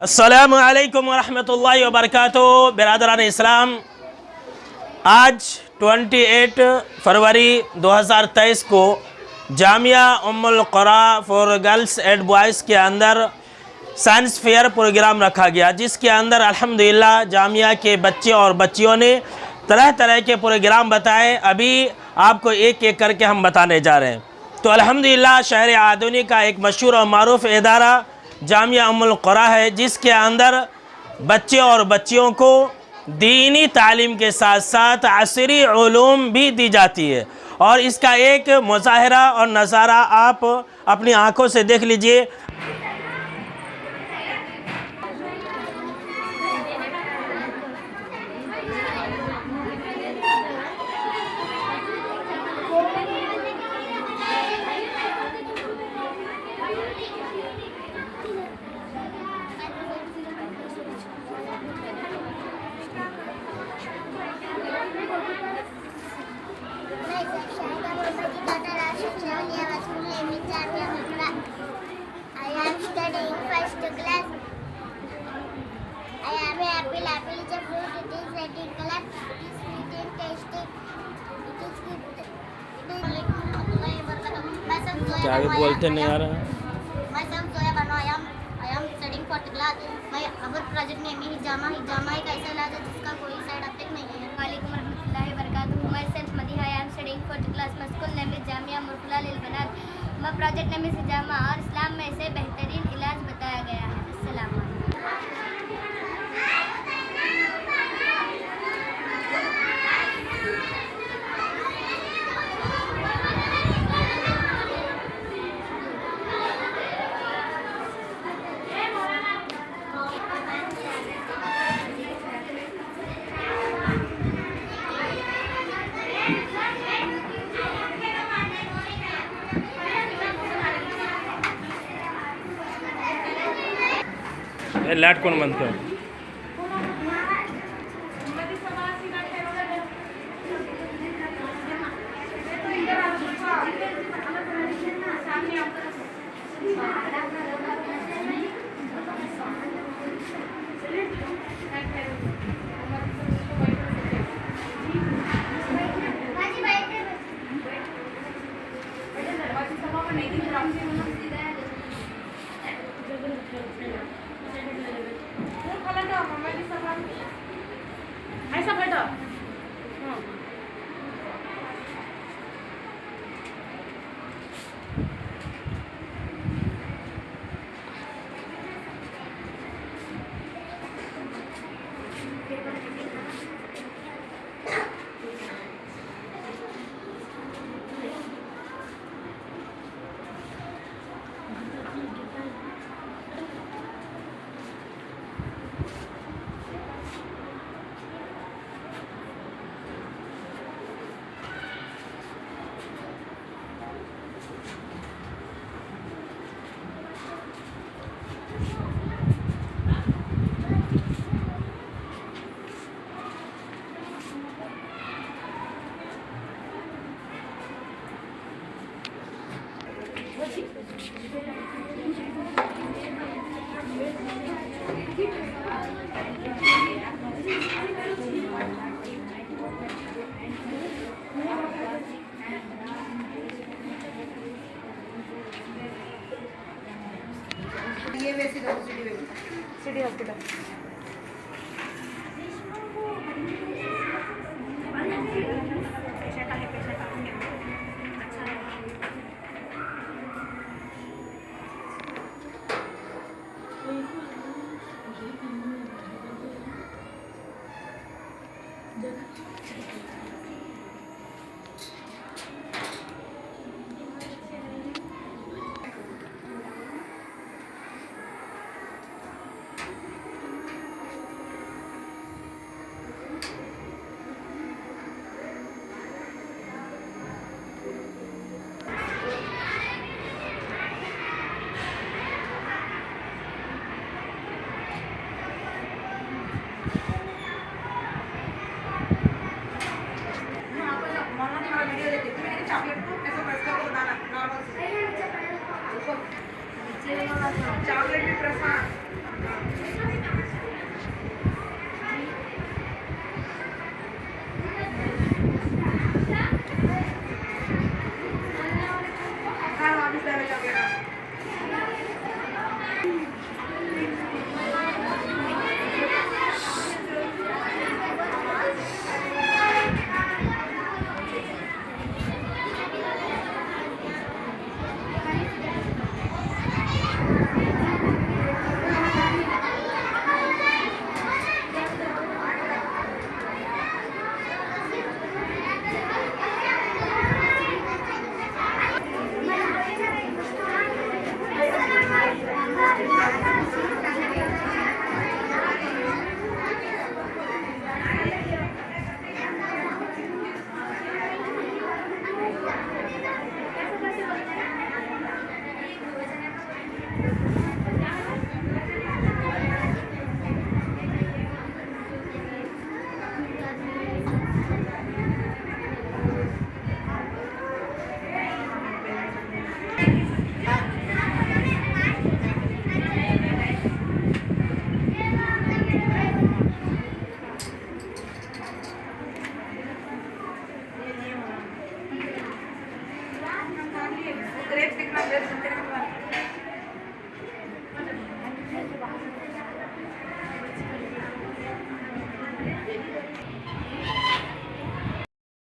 अस्सलामुअलैकुम वरहमतुल्लाहि वबरकातुहू। बिरादरान इस्लाम, आज 28 फरवरी 2023 को Jamia Ummul Qura for girls and boys के अंदर साइंस फेयर प्रोग्राम रखा गया, जिसके अंदर अल्हम्दुलिल्लाह जामिया के बच्चे और बच्चियों ने तरह तरह के प्रोग्राम बताए। अभी आपको एक एक करके हम बताने जा रहे हैं। तो अल्हम्दुलिल्लाह शहर आदुनी का एक मशहूर और मारूफ़ इदारा जामिया उम्मुल क़ुरा है, जिसके अंदर बच्चे और बच्चियों को दीनी तालीम के साथ साथ असरी उलूम भी दी जाती है। और इसका एक मुज़ाहरा और नज़ारा आप अपनी आँखों से देख लीजिए। क्या बोलते नहीं आ रहा है। मैं अवर प्रोजेक्ट नेम है हिजामा एक ऐसा इलाज है जिसका कोई साइड इफेक्ट नहीं है। वालेकुम रहमतुल्लाहि व बरकातुहू। मैं self Madiha, I am studying 4th class. My school name is Jamia Murtala Lil Banat. My project name is hijama और इस्लाम में इसे बेहतरीन इलाज बताया गया है। अस्सलाम वालेकुम। लाइट कौन बंद कर? ऐसा बैठो। City hospital. चॉकलेट भी प्रसाद।